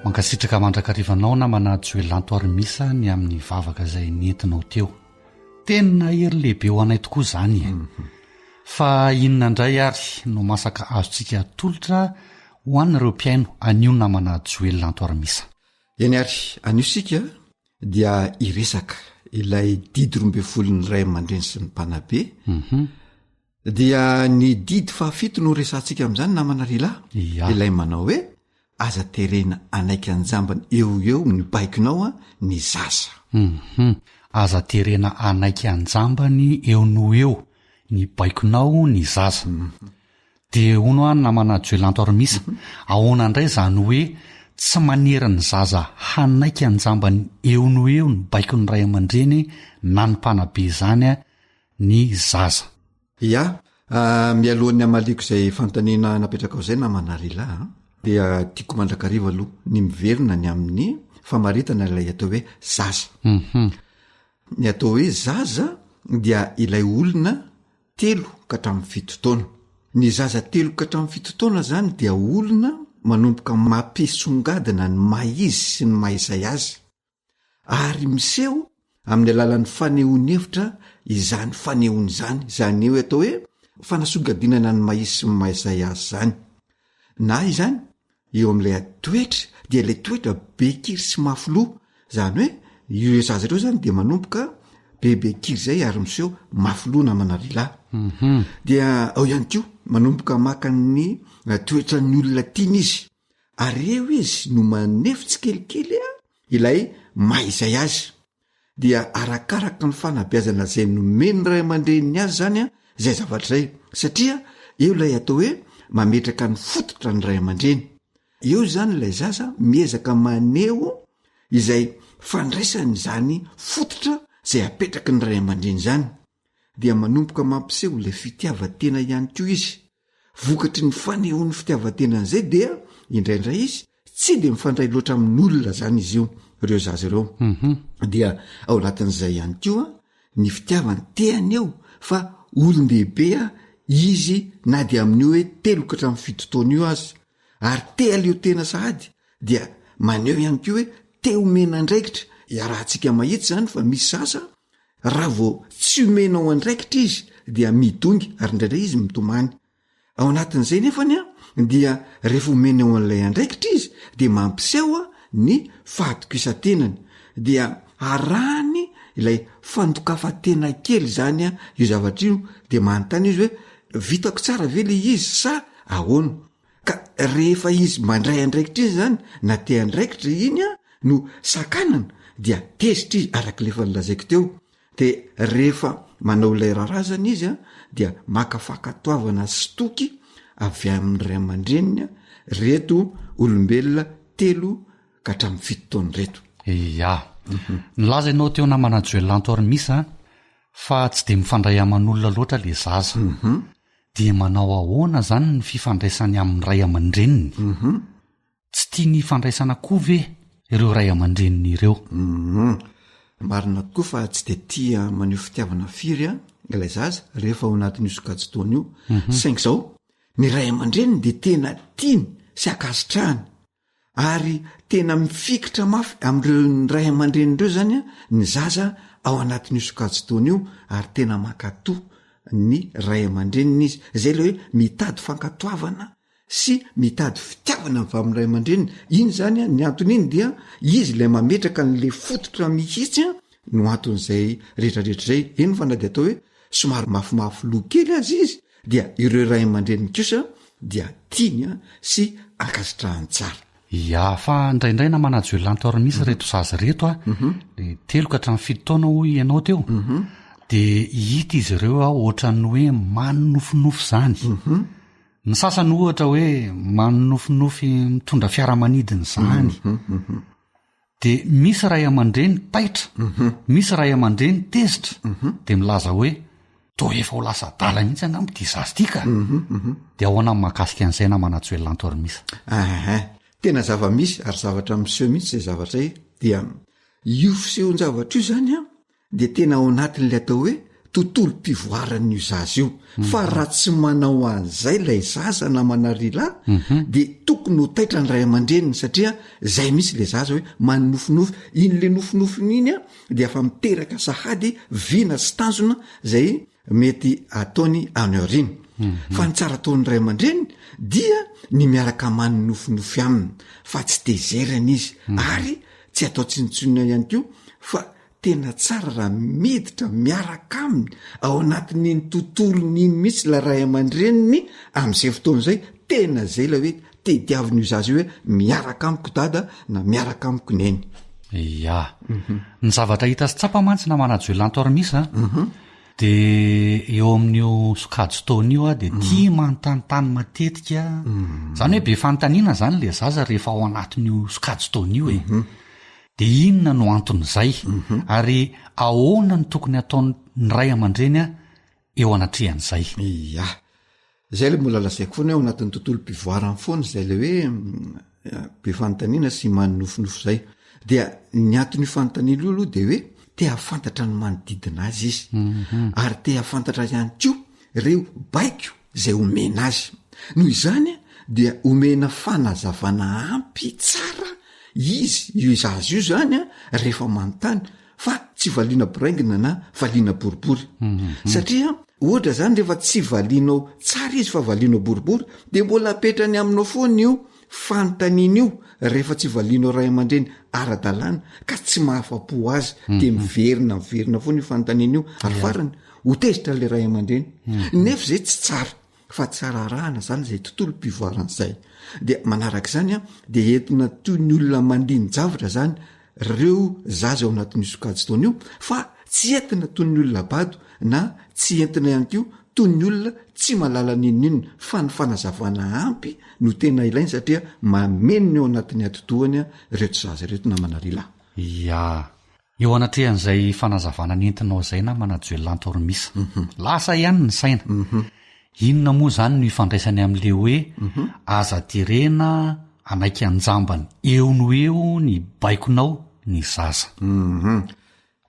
mankasitraka mandrakarivanao namana joelanto armisa ny amin'ny vavaka izay nentinao teo tena hery lehibe ho anay tokoa izany fa inona indray ary no masaka azontsika atolotra ho an'ireo mpiaino anio namana joelanto armisa eny ary aniosika dia iresaka ilay didy 12 ray aman-dreny sy ny mpanabe dia ny didy fahafito no resantsika amin'izany namana rilahy ilay manao hoe aza terena anaiky anjambany eo eo ny baikinao a ny zaza aza terena anaiky anjambany eo no eo ny baikonao ny zaza dia hono any namana joelanto armisa ahoana indray izany hoe tsy manery ny zaza hanaiky anjambany eo no eo ny baiko ny ray aman-dreny na ny mpanabe izany a ny zaza ia mialohan'ny amaliko izay fantaniana napetraka ao izay namana rilahy dia tiako mandrakariva aloha ny miverina ny amin'ny famaritana ilay atao hoe zaza ny atao hoe zaza dia ilay olona 3 ka hatramin'ny 7 taona ny zaza 3 ka hatramin'ny 7 taona zany dia olona manomboka mampisongadina ny maizy sy ny maizay azy ary miseho amin'ny alalan'ny fanehoany hevitra izany fanehoany izany izany hoe atao hoe fanasongadinana ny maizy sy ny maizay azy zany na izany eo amin'ilay toetra dia ilay toetra bekiry sy mafoloha zany hoe io zaza ireo zany dia manomboka bebe kiry zay ary miseho mafilona manarila dia ao ihany ko manomboka makany toetra ny olona tiany izy ary eo izy no manefitsy kelikely ilay maizay azy dia arakaraka ny fanabeazana zay nomeny ray aman-dreniny azy zany zay zavatra zay satria eo ilay atao hoe mametraka ny fototra ny ray aman-dreny eo zany ilay zaza miezaka maneo izay fandraisany zany fototra zay apetraka ny ray aman-dreny zany dia manomboka mampiseho le fitiavatena ihany ko izy vokatry ny fanehoan'ny fitiavatenan'izay dia indraindray izy tsy de mifandray loatra amin'olona zany izy io ireo zaza ireo dia ao anatin'izay ihany koa ny fitiavany teany eo fa olon-dehibe izy na dia amin'io hoe 3 ka hatramin'ny 7 taona io azy ary te aleo tena sahady dia maneho ihany ko hoe te omena andraikitra iarahantsika mahitsy zany fa misy sasa raha vao tsy omenao andraikitra izy dia midongy ary indraindray izy mitomany ao anatin'izay nefany dia rehefa omena ao an'ilay andraikitra izy dia mampiseho ny fahatokisan-tenany dia arahany ilay fandokafatena kely zany io zavatra io dia manontany izy hoe vitako tsara ve le izy sa ahoana ka rehefa izy mandray andraikitra izy zany na te andraikitra iny no sakanana dia tezitra izy arak'lefa nilazaiko teo dia rehefa manao ilay rarazana izy dia maka fakatoavana sy toky avy amin'ny ray aman-dreniny reto olombelona 3 ka hatramin'ny 7 taona reto ia nilaza ianao teo namana joelantor misy fa tsy de mifandray aman'olona loatra le zaza dia manao ahoana zany ny fifandraisany amin'ny ray aman-dreniny tsy tia ny fandraisana koa ve ireo ray aman-dreniny ireo marina tokoa fa tsy de tia maneho fitiavana firy ilay zaza rehefa ao anatin'io sokajy-taona io saingy zao ny ray aman-dreniny de tena tiany sy akasitrahany ary tena mifikitra mafy amin'ireo ray aman-drenindreo zany ny zaza ao anatin'io sokajy-taona io ary tena makatoa ny ray aman-dreniny izy zay le hoe mitady fankatoavana sy mitady fitiavana avy amin'ny ray aman-dreniny iny zany ny antony iny dia izy lay mametraka n'le fototra mihitsy no anton'izay rehetrarehetra zay eny fa na de atao hoe somary mafimafy lo kely azy izy dia ireo ray aman-dreniny kosa dia tiany sy akasitrahany tsara ia fa indraindray na manajoelantor misy reto zaza reto le 3 ka hatramin'ny 7 taona hoy ianao teo de hita izy ireo ohatran'ny hoe manonofinofy zany ny sasany ohatra hoe manonofinofy mitondra fiaramanidiny zany de misy ray aman-dreny taitra misy ray aman-dreny tezitra de milaza hoe to efa ho lasa dala mihitsy angamba ty zazy tika de ahoana mahakasika an'izay na manajoelantor misy tena zava-misy ary zavatra miseho mihitsy zay zavatra zay dia io fisehon-javatra io zany de tena ao anatin'le atao hoe tontolo mpivoaran'io zaza io fa raha tsy manao an'izay lay zaza na manarila de tokony ho taitra ny ray aman-dreniny satria zay misy le zaza hoe manonofinofy iny le nofinofiny iny de afa miteraka sahady vina sy tanjona zay mety ataony any aoriny fa ny tsara ataon'ny ray aman-dreniny dia ny miaraka manonofinofy aminy fa tsy tezerany izy ary tsy atao tsinitsonina ihany ko fa tena tsara raha miditra miaraka aminy ao anatin'iny tontolo n'iny mihitsy la ray aman-dreniny amin'izay fotoana zay tena zay la hoe tediavin'io zazy io hoe miaraka amiko dada na miaraka amiko neny ia ny zavatra hita sy tsapa mantsy na manajoelantor misy de eo amin'io sokajy taona io de tia manontanytany matetika zany hoe be fanontaniana zany le zaza rehefa ao anatin'io sokajy taona io de inona no anton'izay ary ahoana ny tokony ataony ray aman-dreny eo anatrehan'izay ia zay le mola lasaiko foana ao anatin'ny tontolo mpivoarany foana zay le hoe be fanontaniana sy manonofinofy zay dia ny anton'io fanontaniana io aloha de hoe te hafantatra ny manodidina azy izy ary te hafantatra ihany ko reo baiko zay omena azy noho izany dia omena fanazavana ampy tsara izy io zazy io zany rehefa manontany fa tsy valiana boraingina na valiana boribory satria ohatra zany rehefa tsy valianao tsara izy fa valianao boribory de mbola apetrany aminao foana io fanontaniana io rehefa tsy valianao ray aman-dreny ara-dalàna ka tsy mahafa-po azy de miverina foana io fanontaniana io ary farany hotezitra le ray aman-dreny nefa zay tsy tsara fa tsara rahana zany zay tontolo mpivoaran'izay de manaraka izany a de entina toy ny olona mandiny-javatra zany reo zaza ao anatin'io sokajy taona io fa tsy entina toy ny olona bado na tsy entina ihany kio toy ny olona tsy malala ninonina fa ny fanazavana ampy no tena ilainy satria mamenony eo anatin'ny atodohany a reto zaza reto namana rila ia eo anatrehan'izay fanazavana nentinao zay na manajoelantormisa lasa ihany ny saina inona moa zany no ifandraisany amin'le hoe aza tirena anaiky anjambany eo no eo ny baikonao ny zaza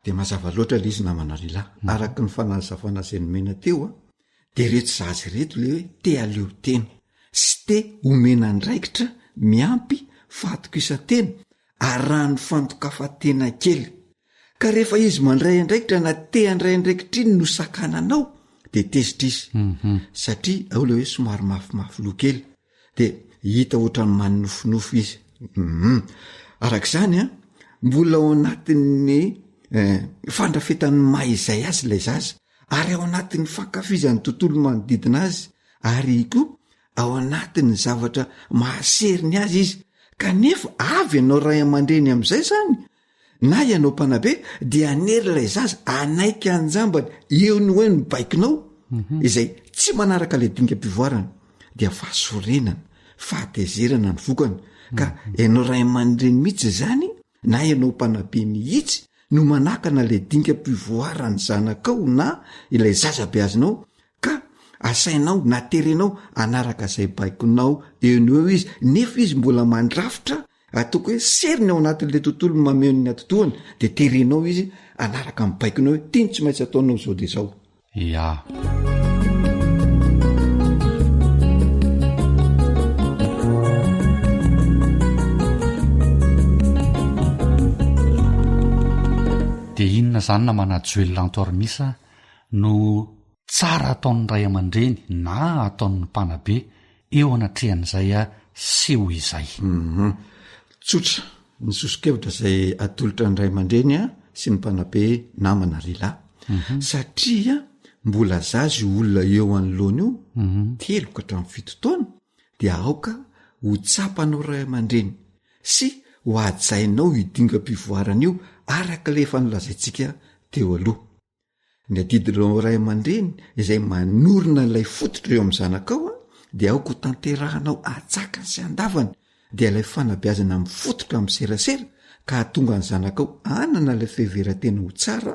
de mazava loatra le izy namana rila araky ny fanazavana zay nomena teo a de reto zaza reto le hoe te aleo tena sy te omena ndraikitra miampy fatoko isa-tena arahany fantokafatena kely ka rehefa izy mandray andraikitra na te andray andraikitra iny no sakananao de tezitra izy satria ao le hoe somary mafimafy lo kely de hita ohatrany manofinofo izy arak'izany a mbola ao anatin'ny fandrafetan'ny mahaizay azy lay zaza ary ao anatin'ny fankafizan'ny tontolo manodidina azy ary koa ao anatin'ny zavatra mahaseriny azy izy kanefa avy ianao ray aman-dreny am'izay zany na ianao mpanabe dia anery lay zaza anaiky anjambany eo ny hoe ny baikinao izay tsy manaraka le dinga-pivoarana dia fahasorenana fahatezerana ny vokana ka ianao ray aman-dreny mihitsy zany na ianao mpanabe mihitsy no manakana le dinga-pivoarany zanakao na ilay zazabe azinao ka asainao naterenao anaraka zay baikonao eo ny eo izy nefa izy mbola mandrafitra ataoko hoe seriny ao anatin'le tontolo mameno ny atotohany de terenao izy anaraka amin'ny baikonao hoe tiany tsy maintsy ataonao zao de zao ia de inona zany na manajoelantormisa no tsara ataon'ny ray aman-dreny na ataon'ny mpanabe eo anatrehan'izay a seho izay tsotra ny sosokevitra zay atolotra ny ray aman-dreny a sy ny mpanabe namana rila satria mbola zazy olona eo anoloana io telo ka hatramin'ny fito taona de aoka ho tsapanao ray aman-dreny sy ho ajainao hidinga-pivoarana io araka le fanolazaintsika teo aloha ny adidinao ray aman-dreny izay manorina n'ilay fototra eo amin'ny zanakao a de aoko ho tanterahanao atsakany sy andavany de ilay fanabeazana amin'ny fototra amin'ny serasera ka hatonga ny zanakao anana ilay fiheveran-tena ho tsara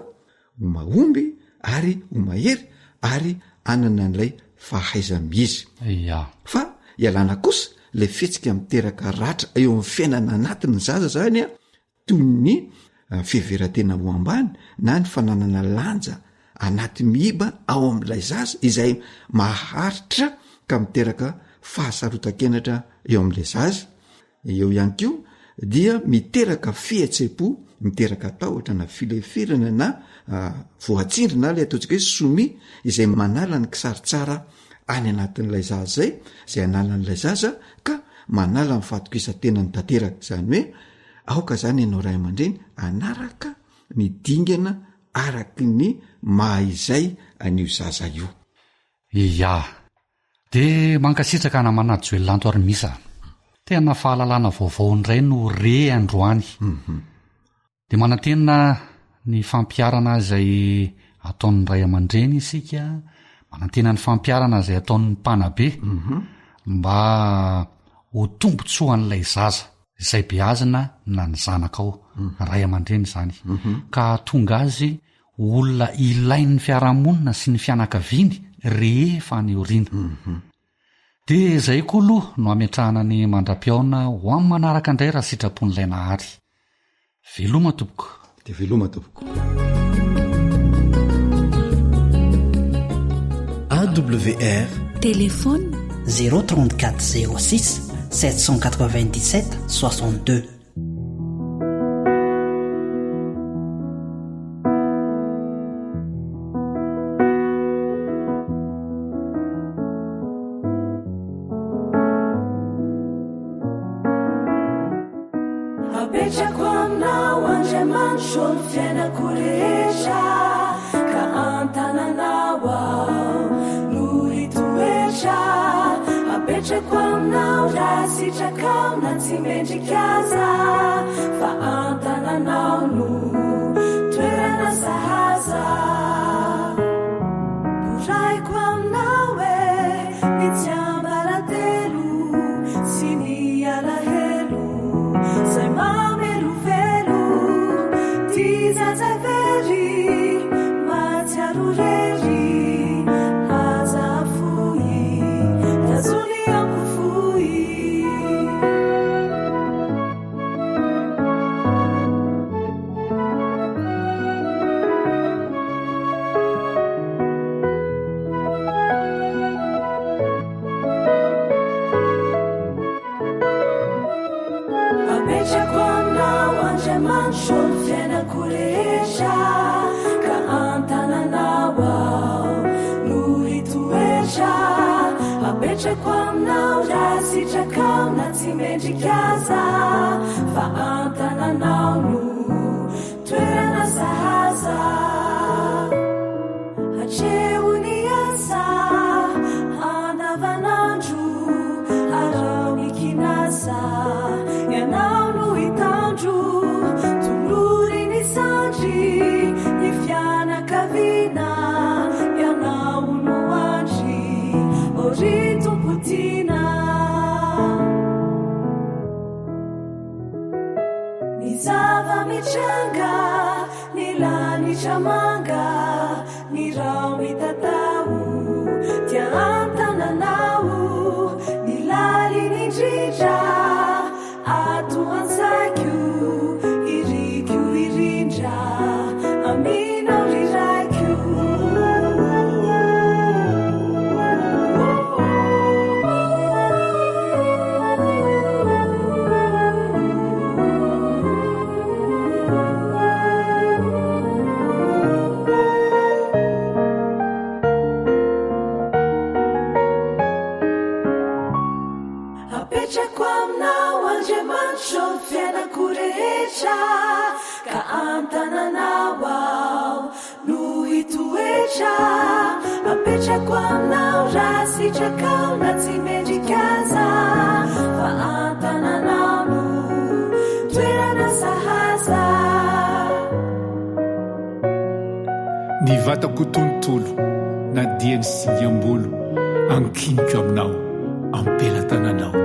ho mahomby ary ho mahery ary anana n'ilay fahaizamiizy fa ialana kosa lay fihetsika miteraka ratra eo amin'ny fiainana anatiny zaza zany a toy ny fiheveran-tena ho ambany na ny fananana lanja anaty mihiba ao amin'ilay zaza izay maharitra ka miteraka fahasarotan-kenatra eo amin'ilay zaza eo ihany kio dia miteraka fihetsepo miteraka tahotra na filefirana na voatsindrina lay ataontsika hoe somi izay manala ny kisaritsara any anatin'ilay zaza zay zay analan'ilay zaza ka manala ny fatokisa-tena ny tanteraka zany hoe aoka zany ianao ray aman-dreny anaraka ny dingana araky ny mahaizay an'io zaza io ia de mankasitraka na manajoelantormisa tena fahalalana vaovao ndray no re androany de manantena ny fampiarana zay ataon'ny ray aman-dreny isika manantena ny fampiarana zay ataon'ny mpanabe mba ho tombotsoan'ilay zaza izay beazina na ny zanakao ray aman-dreny zany ka tonga azy olona ilain'ny fiarahamonina sy ny fianakaviany rehefa ny oriana de zay koa aloha no ametrahana ny mandra-piaona ho amin'ny manaraka indray raha sitrapon'ilay nahary veloma tompoko de veloma tompoko AWR téléphone 034 06 797 62. apetrako aminao andriamanitro ny fiainako rehetra ka antananao ao no hitoetra apetrako aminao raha sitrakaao na tsy mendrikaza fa antananao no toerana sahaza boraiko aminao ny tsy ambaratelo sy ny alahelo zay mamelovelo ty zazavery matsiaro rery hazafoy tazony ampofoy apetrako aminao andriamanitro ny fiainako rehetra ka antananao ao no hitoetra apetrako aminao raha sitrakao na tsy mendrikaza fa antananao no toerana sahaza hatrehony asa andavanandro arao ny kinasa ianao no hitandro tolory ny sandry ny fianakaviana ianao no andry ori tompotina ny zava-mitranga ny lanitra manga ny rao mitatao tia antananao ny lali ny indrindra ato ansaiko iriko irindra aminao riraiko apetrako aminao andriamanitro ny fiainako rehetra ka antananao ao no hitoetra apetrako aminao raha sitrakao na tsy mendrikaza fa antananao no toerana sahaza ny vatako tontolo na dia ny singiam-bolo ankiniko aminao ampelatananao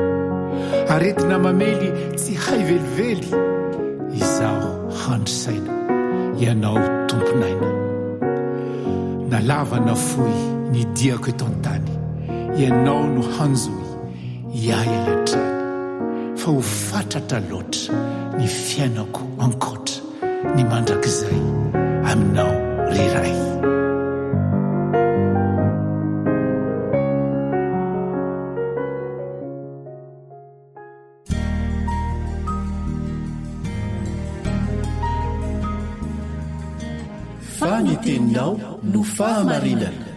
aretina mamely tsy hay velively izaho handrosaina ianao tomponaina nalavana foy ny diako eto an-tany ianao no hanjoy iahy alatrany fa ho fatratra loatra ny fiainako ankoatra ny mandrakizay aminao riray ny teninao no fahamarinana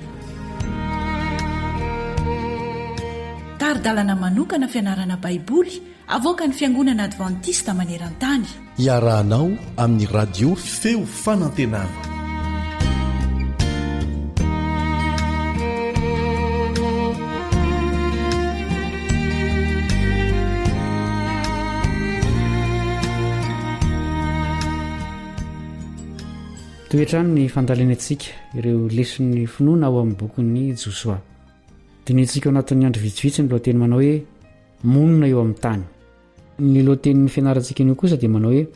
taridalana manokana fianarana baiboly avoaka ny fiangonana advantista maneran-tany iarahanao amin'ny radio feo fanantenana toetrano ny fandalinatsika ireo leson'ny finoana ao amin'ny bokon'ny Josoa. Dinitsika ao anatin'ny andro vitsivitsy ny lohateny manao hoe monina eo amin'ny tany. Ny lohatenin'ny fianarantsika io kosa dia manao hoe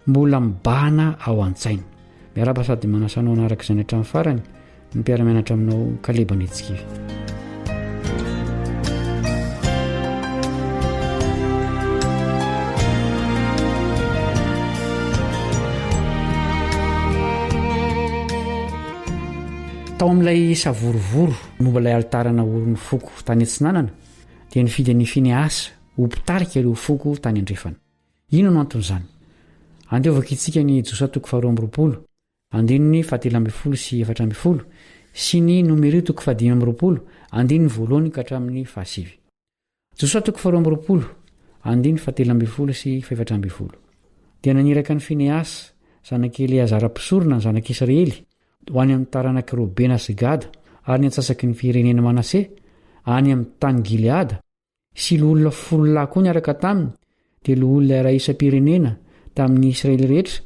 mbola mibahana ao an-tsaina. Miaraba sady manasanao anaraka izany hatramin'ny farany ny mpiara-mianatra aminao Kaleba Netsikivy. Tao amin'ilay savorovoro momba ilay altarana oron'ny foko tany Antsinanana dia nifidy ny Fineasa ho mpitarika ireo foko tany andrefana. Ino no anton'izany? Andeovaka itsika ny Josoa 2:20, andininy 7:12 sy 4:10 sy ny Nomerio 5:20, andininy 1 ka hatramin'ny 7. Josoa 2:20, andininy 7:12 sy 4:10. dia naniraka ny Fineasa zanaky Eleazara mpisorona ny zanak'Israely ho any amin'ny taranaky Robena sy Gada ary ny antsasaky ny firenena Manase any amin'ny tany Gileada sy loolona 10,000 koa niaraka taminy dia loolona iray isam-pirenena tamin'ny Israely rehetra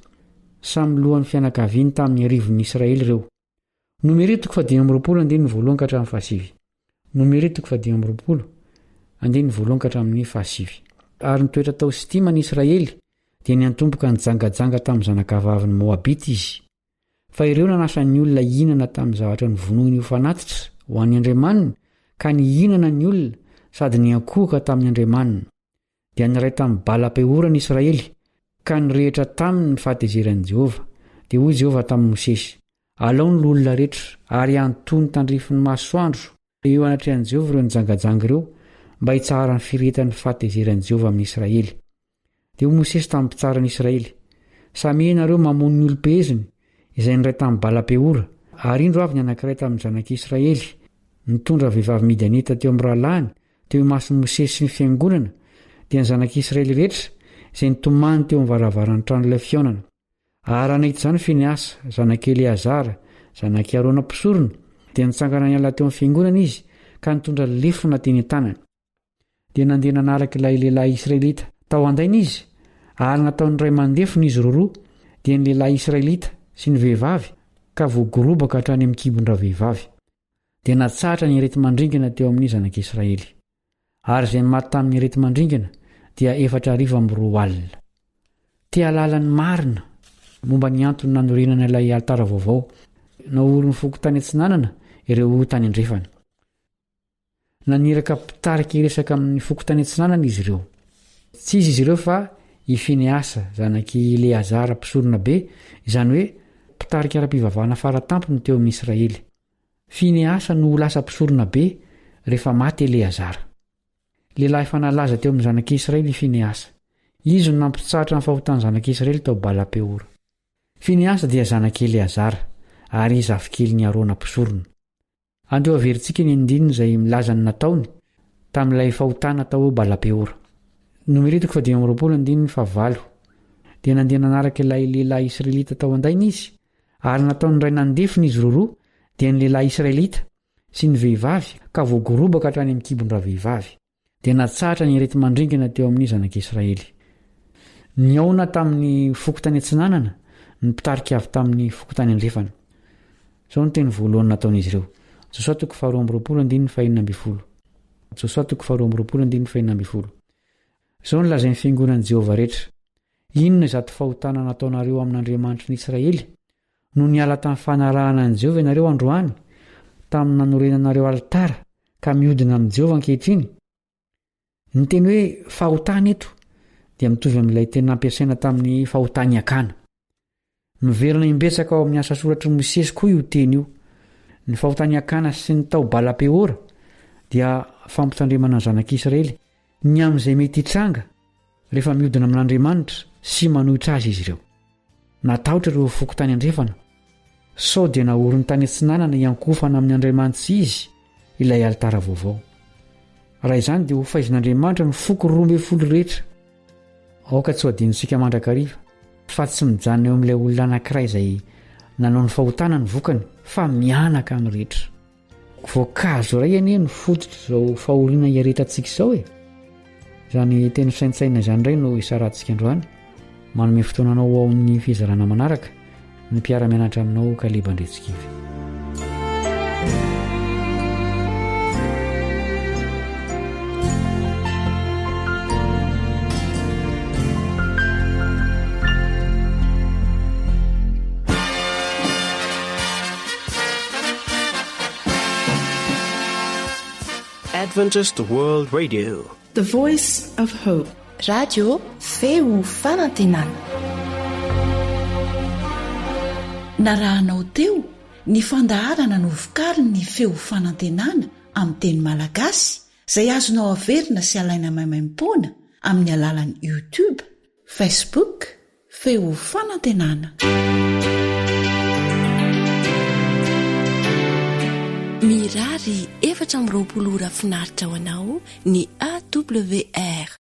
samy lohan'ny fianakaviany tamin'ny rivon'ny Israely ireo. Nomeri 10:1-7. Nomeri 10:1-7. Ary nitoetra tao Sitima ny Israely dia niantomboka ny jangajanga tamin'ny zanakavavin'ny Moabity izy. Fa ireo nanasany olona hinana tamin'ny zavatra ny vonoiny hofanatitra ho an'ny Andriamanina ka ny hinana ny olona sady niankohoka tamin'ny Andriamanina. Dia niray tamin'ny Bala-peora ny Israely ka nirehitra taminy ny fahatezeran'i Jehova. Dia hoy Jehova tamin'ny Mosesy: alao ny olona rehetra ary antony tandrifin'ny masoandro eo anatrehan'i Jehova ireo nijangajanga ireo mba hitsara ny firetan'ny fahatezeran'i Jehova amin'ny Israely. Dia hoy Mosesy tamin'ny mpitsarany Israely: samy ianareo mamono ny olom-peheziny izay niray tamin'ny Bala-peora. Ary indro avy ny anankiray tamin'ny zanak'Israely nitondra vehivavy Midianita teo amin'ny rahalahiny teo imason'i Mosesy sy ny fiangonana, dia ny zanak'Israely rehetra izay nitomany teo amin'ny varavaran'ny tranon'ilay fionana. Ary anahita izany Fineasa zanaky Eleazara zanaky Arona mpisorona dia nitsangana niala teo amin'ny fiangonana izy ka nitondra lefona teny an-tanany. Dia nandeha nanaraka ilay lehilahy Israelita tao andainy izy ary nataony ray mandefona izy roa dia ny lehilahy Israelita sy ny vehivavy ka voagorobaka hatrany amin'ny kibondra vehivavy. Dia natsahatra ny arety mandringana teo amin'ny zanak'Israely. Ary izay maty tamin'ny arety mandringana dia 4,200 alina. Tea lalany marina momba ny antony nanorenana ilay altara vaovao naory ny foko tany antsinanana ireo tany andrefana. Naniraka mpitarika iresaka amin'ny foko tany antsinanana izy ireo. Tsy izy ireo fa i Fineasa zanaky Eleazara mpisorona be, izany hoe mpitarika ara-pivavahana faratampony teo amin'ny Israely. Fineasa no lasa mpisorona be rehefa maty Eleazara. Lehilahy efa nalaza teo amin'ny zanak'Israely Fineasa. Izy no nampitsahatra ny fahotany zanak'Israely tao Bala-peora. Fineasa dia zanaky Eleazara ary zafikely ny Arona mpisorona. Andeo averintsika ny andininy izay milaza ny nataony tamin'ilay fahotana tao Bala-peora. Nomeri 10:9. Dia nandeha nanaraka ilay lehilahy Israelita tao andainy izy ary nataony ray nandefina izy roa dia ny lehilahy Israelita sy ny vehivavy ka voagorobaka hatrany amin'ny kibondra vehivavy. Dia natsahatra ny arety mandringana teo amin'ny zanak'Israely. Niaona tamin'ny foko tany antsinanana ny mpitarika avy tamin'ny foko tany andrefana. Izao ny teny voalohany nataon'izy ireo. Josoa 2:2-5. Izao ny lazain'ny fiangonan'i Jehova rehetra: inona izato fahotana nataonareo amin'Andriamanitry ny Israely? No niala tamin'ny fanarahana an'i Jehova ianareo androany tamin'ny nanorenanareo altara ka mihodina amin'i Jehova ankehitriny? Ny teny hoe fahotana eto dia mitovy amin'ilay teny nampiasaina tamin'ny fahotany akana. Miverina imbetsaka ao amin'ny asa soratry Mosesy koa io teny io. Ny fahotany akana sy ny tao Bala-peora dia fampitandremana ny zanak'Israely ny amin'izay mety hitranga rehefa mihodina amin'Andriamanitra sy manohitra azy izy ireo. Natahotra ireo foko tany andrefana, sao dia naory ny tany antsinanana iankofana amin'ny Andriamanitra izy ilay altara vaovao. Raha izany dia ho faizin'Andriamanitra ny foko 12 rehetra. Aoka tsy ho adinontsika mandrakariva fa tsy mijanona eo amin'ilay olona anankiray izay nanao ny fahotana ny vokany, fa mianaka amin'ny rehetra. Voankazo iray anie ny fototra izao fahoriana hiaretantsika izao e. Izany teny saintsaina izany indray no isarantsika androany. Manome fotoananao ao amin'ny fizarana manaraka ny mpiara-mianatra aminao Kaleba Andretsikivy. Adventist World Radio, The Voice of Hope. Radio feo fanantenana. Narahanao teo ny fandaharana no vokariny ny feo fanantenana amin'ny teny malagasy izay azonao averina sy alaina maimaimpoana amin'ny alalan'ny YouTube, Facebook, feo fanantenana. Mirary 420 ora finaritra ho anao ny AWR